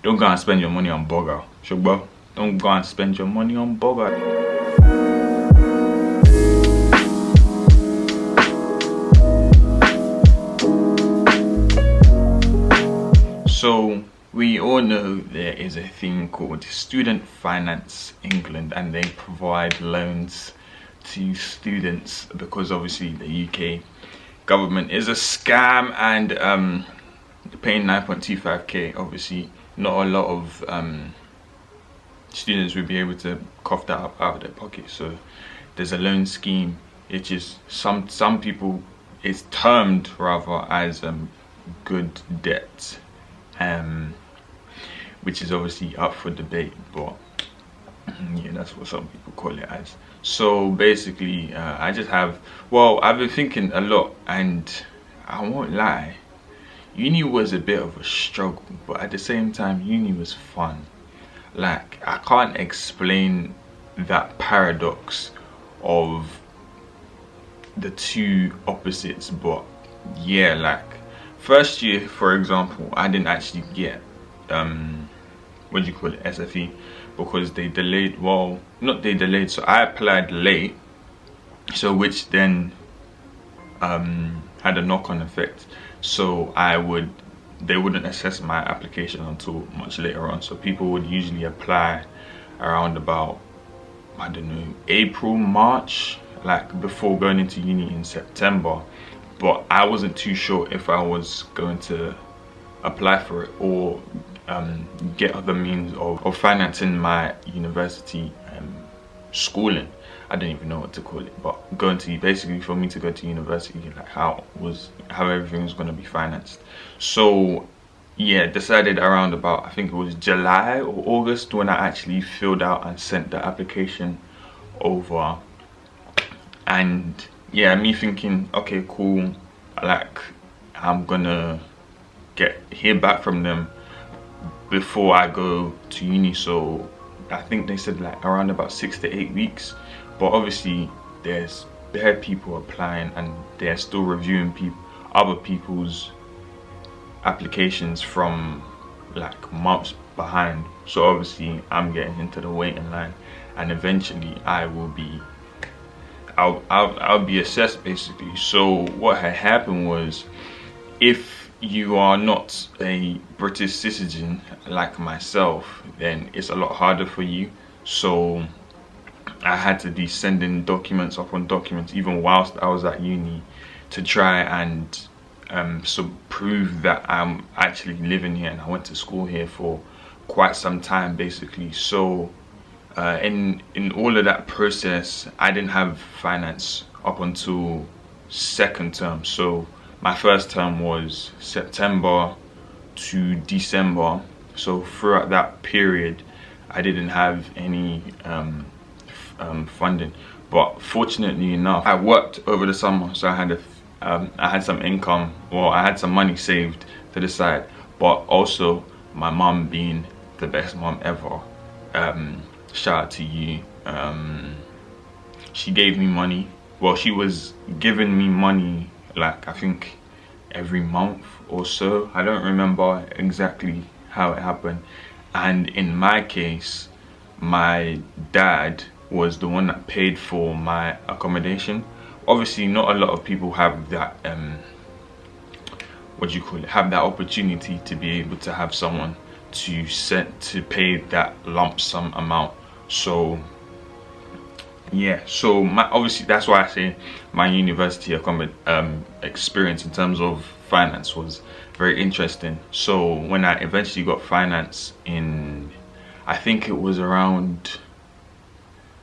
Don't go and spend your money on burger. Shugba. Don't go and spend your money on burger. So we all know there is a thing called Student Finance England, and they provide loans to students because obviously the UK government is a scam, and paying 9.25k, obviously not a lot of students would be able to cough that up out of their pocket. So there's a loan scheme. It is some people, it's termed rather as good debt, which is obviously up for debate, but yeah, that's what some people call it as. So basically, I've been thinking a lot, and I won't lie, uni was a bit of a struggle, but at the same time, uni was fun. Like, I can't explain that paradox of the two opposites, but yeah, like first year, for example, I didn't actually get what do you call it, SFE, because they delayed, well, not they delayed, so I applied late, so which then had a knock-on effect. So they wouldn't assess my application until much later on. So people would usually apply around about, I don't know, April, March, like before going into uni in September. But I wasn't too sure if I was going to apply for it or get other means of financing my university schooling. I don't even know what to call it, but going to, basically for me to go to university, like how everything was going to be financed. So yeah, decided around about, I think it was July or August, when I actually filled out and sent the application over. And yeah, me thinking, okay, cool, like I'm gonna hear back from them before I go to uni. So I think they said like around about 6 to 8 weeks, but obviously there's bare people applying and they're still reviewing other people's applications from like months behind. So obviously I'm getting into the waiting line, and eventually I'll be assessed basically. So what had happened was, if you are not a British citizen like myself, then it's a lot harder for you. So I had to be sending documents upon documents even whilst I was at uni to try and prove that I'm actually living here and I went to school here for quite some time basically. So in all of that process, I didn't have finance up until second term. So my first term was September to December. So throughout that period, I didn't have any funding. But fortunately enough, I worked over the summer, so I had some income. Well, I had some money saved to the side. But also, my mum being the best mum ever. Shout out to you. She gave me money. Well, she was giving me money, like I think every month or so. I don't remember exactly how it happened. And in my case, my dad was the one that paid for my accommodation. Obviously, not a lot of people have that have that opportunity to be able to have someone to pay that lump sum amount. So yeah, so obviously that's why I say my university experience in terms of finance was very interesting. So when I eventually got finance in, I think it was around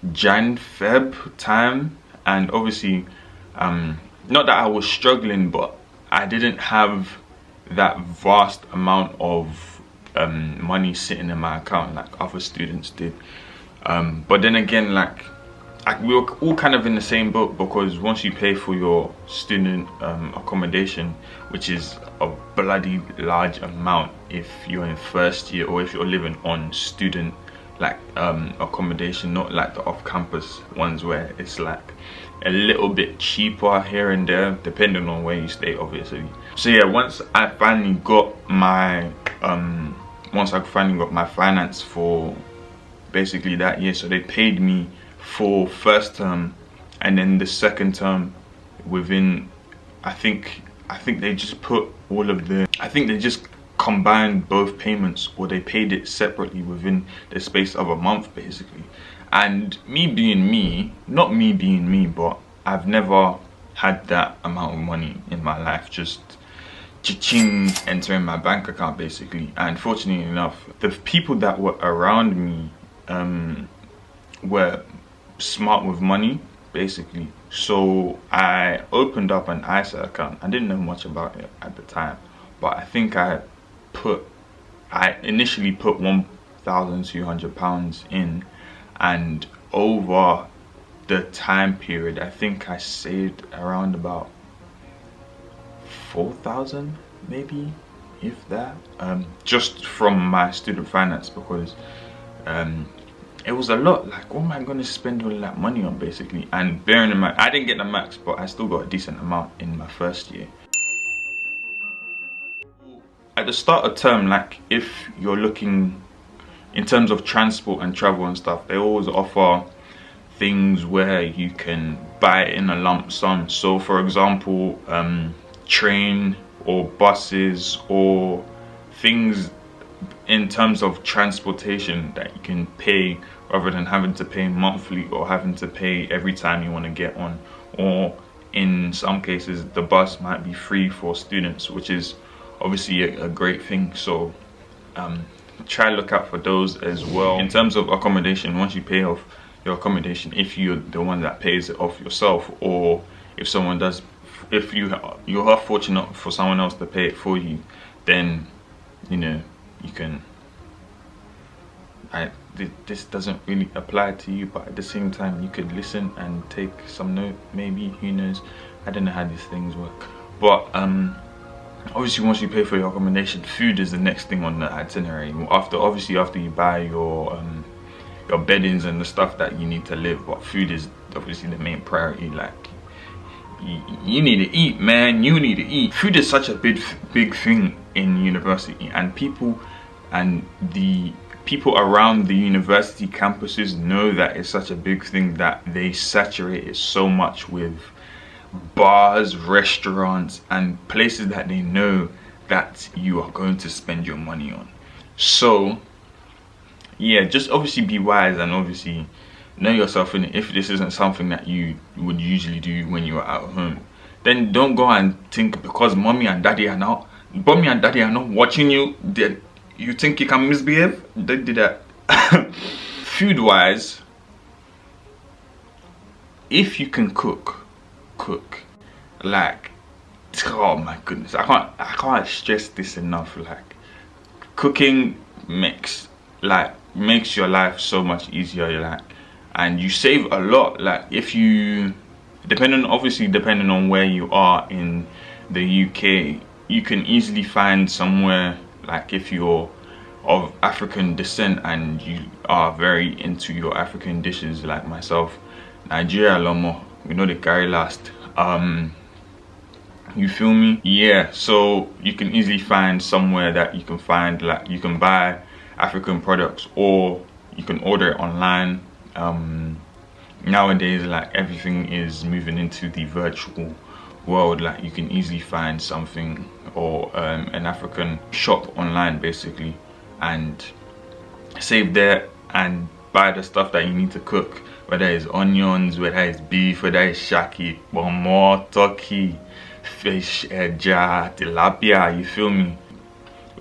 Feb time, and obviously not that I was struggling, but I didn't have that vast amount of money sitting in my account like other students did. But then again, like we were all kind of in the same boat, because once you pay for your student accommodation, which is a bloody large amount if you're in first year or if you're living on student accommodation, not like the off-campus ones where it's like a little bit cheaper here and there depending on where you stay, obviously. So yeah, once I finally got my once I finally got my finance for basically that year. So they paid me for first term, and then the second term within, I think they just put all of the, I think they just combined both payments, or they paid it separately within the space of a month basically. And me being me, not me being me, but I've never had that amount of money in my life just cha-ching entering my bank account basically. And fortunately enough, the people that were around me were smart with money basically. So I opened up an ISA account. I didn't know much about it at the time, but I think I initially put £1,200 in, and over the time period I think I saved around about 4,000 maybe, if that, just from my student finance, because it was a lot. Like, what am I going to spend all that money on basically? And bearing in mind, I didn't get the max, but I still got a decent amount in my first year. At the start of term, like if you're looking in terms of transport and travel and stuff, they always offer things where you can buy it in a lump sum. So for example, train or buses or things in terms of transportation that you can pay rather than having to pay monthly or having to pay every time you want to get on. Or in some cases the bus might be free for students, which is obviously a great thing. So try to look out for those as well. In terms of accommodation, once you pay off your accommodation, if you're the one that pays it off yourself, or if someone does, if you are fortunate for someone else to pay it for you, then you know you can, this doesn't really apply to you, but at the same time you could listen and take some note, maybe, who knows. I don't know how these things work, but obviously once you pay for your accommodation, food is the next thing on the itinerary. After you buy your beddings and the stuff that you need to live, but food is obviously the main priority. Like, you need to eat, man. You need to eat. Food is such a big thing in university, and the people around the university campuses know that it's such a big thing that they saturate it so much with bars, restaurants, and places that they know that you are going to spend your money on. So yeah, just obviously be wise and obviously know yourself in it. If this isn't something that you would usually do when you are at home, then don't go and think because mommy and daddy are not watching you, then you think you can misbehave. Don't do that. Food wise, if you can cook. Like, oh my goodness, I can't stress this enough. Like, cooking makes your life so much easier, like, and you save a lot. Like, if you, depending on where you are in the UK, you can easily find somewhere, like if you're of African descent and you are very into your African dishes like myself, Nigeria lomo, we know the carry last, you feel me? Yeah, so you can easily find somewhere that you can find, like, you can buy African products, or you can order it online. Nowadays, like, everything is moving into the virtual world. Like, you can easily find something or an African shop online basically, and save there and buy the stuff that you need to cook, whether it's onions, whether it's beef, whether it's shaki, more turkey, fish, eja, tilapia, you feel me?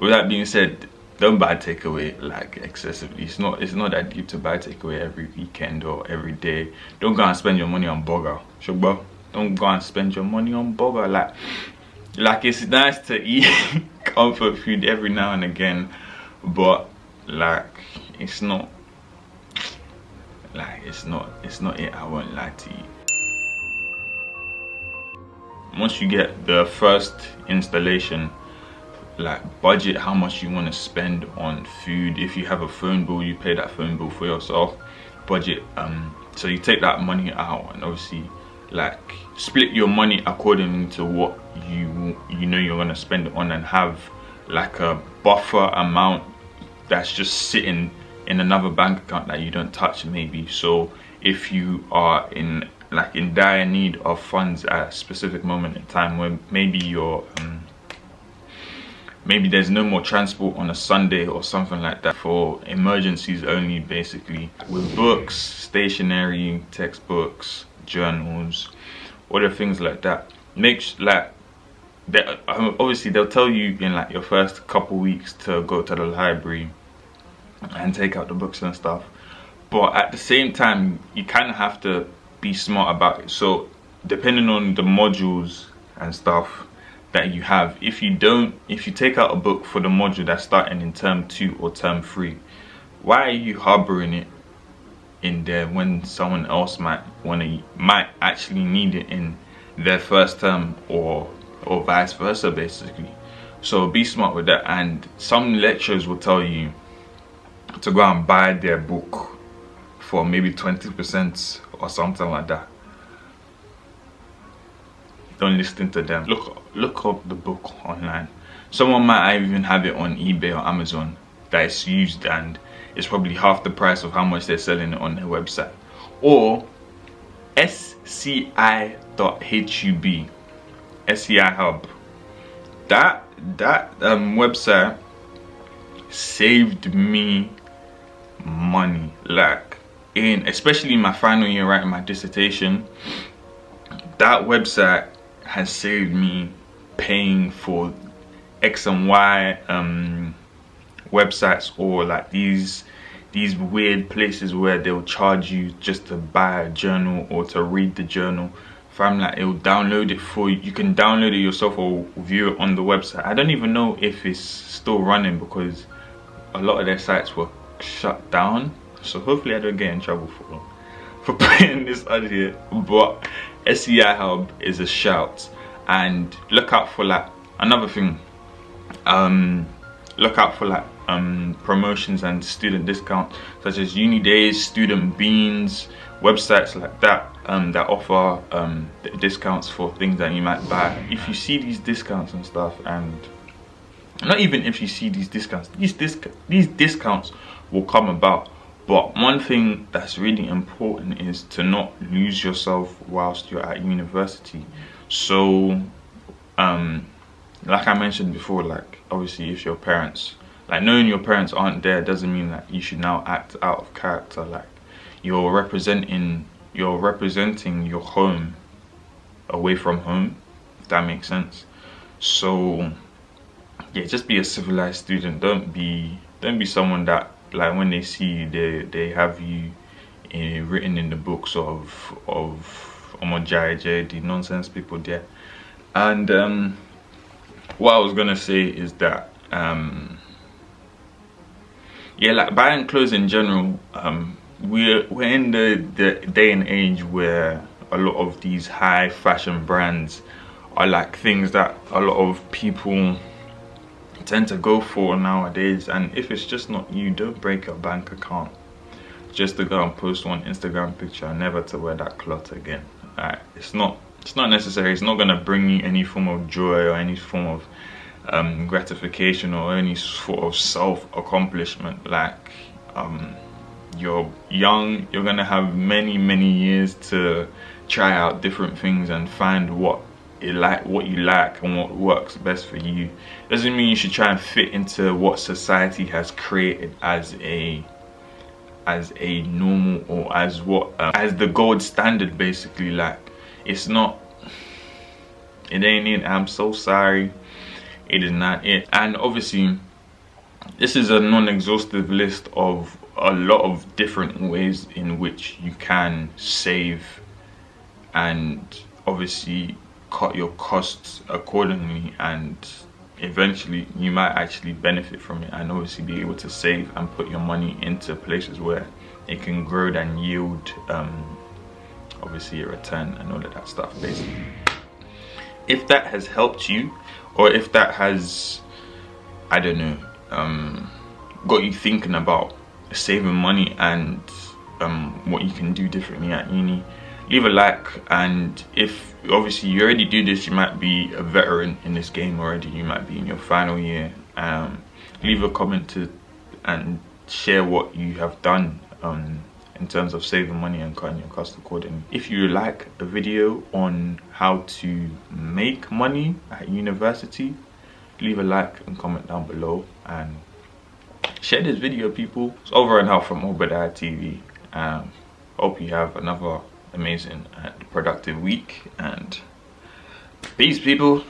With that being said, don't buy takeaway like excessively. It's not that deep to buy takeaway every weekend or every day. Don't go and spend your money on burger. Shugba, don't go and spend your money on burger. Like it's nice to eat comfort food every now and again, but like it's not it. I won't lie to you. Once you get the first installation, like, budget how much you want to spend on food. If you have a phone bill, you pay that phone bill for yourself. Budget, so you take that money out and obviously, like, split your money according to what you know you're gonna spend it on, and have like a buffer amount that's just sitting in another bank account that you don't touch, maybe. So if you are in dire need of funds at a specific moment in time, when maybe you're maybe there's no more transport on a Sunday or something like that, for emergencies only, basically, with books, stationery, textbooks, journals, other things like that. Obviously they'll tell you in like your first couple weeks to go to the library and take out the books and stuff, but at the same time you kind of have to be smart about it. So depending on the modules and stuff that you have, if you take out a book for the module that's starting in term 2 or term 3, why are you harboring it in there when someone else might actually need it in their first term, or vice versa, basically? So be smart with that. And some lecturers will tell you to go and buy their book for maybe 20% or something like that. Don't listen to them. Look up the book online. Someone might even have it on eBay or Amazon that is used, and it's probably half the price of how much they're selling it on their website. Or sci.hub, SCI Hub. That website saved me money, like especially in my final year writing my dissertation. That website has saved me paying for X and Y websites, or like these weird places where they'll charge you just to buy a journal or to read the journal. Fam, like, it'll download it for you. You can download it yourself or view it on the website. I don't even know if it's still running, because a lot of their sites were shut down. So hopefully I don't get in trouble for putting this on here. But SCI Hub is a shout. And look out for like another thing. Look out for like promotions and student discounts, such as uni days, student beans, websites like that that offer discounts for things that you might buy. If you see these discounts and stuff, and not even if you see these discounts, these discounts will come about. But one thing that's really important is to not lose yourself whilst you're at university. So like I mentioned before, like, obviously if your parents, like, knowing your parents aren't there doesn't mean that you should now act out of character. Like, you're representing your home away from home, if that makes sense. So yeah, just be a civilized student. Don't be someone that, like, when they see you, they have you written in the books of the nonsense people there. And what I was gonna say is that yeah, like, buying clothes in general, we're in the day and age where a lot of these high fashion brands are like things that a lot of people tend to go for nowadays. And if it's just not you, don't break your bank account just to go and post one Instagram picture and never to wear that cloth again. It's not necessary. It's not gonna bring you any form of joy or any form of gratification or any sort of self-accomplishment. Like, you're young, you're gonna have many years to try out different things and find what you like and what works best for you. Doesn't mean you should try and fit into what society has created as a normal, or as the gold standard, basically. Like, it ain't it. I'm so sorry, it is not it. And obviously this is a non-exhaustive list of a lot of different ways in which you can save and obviously cut your costs accordingly, and eventually you might actually benefit from it, and obviously be able to save and put your money into places where it can grow and yield obviously a return and all of that stuff, basically. If that has helped you, or if that has, I don't know, got you thinking about saving money and what you can do differently at uni, leave a like. And if obviously you already do this, you might be a veteran in this game already, you might be in your final year, leave a comment to and share what you have done in terms of saving money and cutting your costs accordingly. If you like a video on how to make money at university, leave a like and comment down below, and share this video, people. It's over and out from Obadiah TV. Hope you have another amazing and productive week, and peace, people.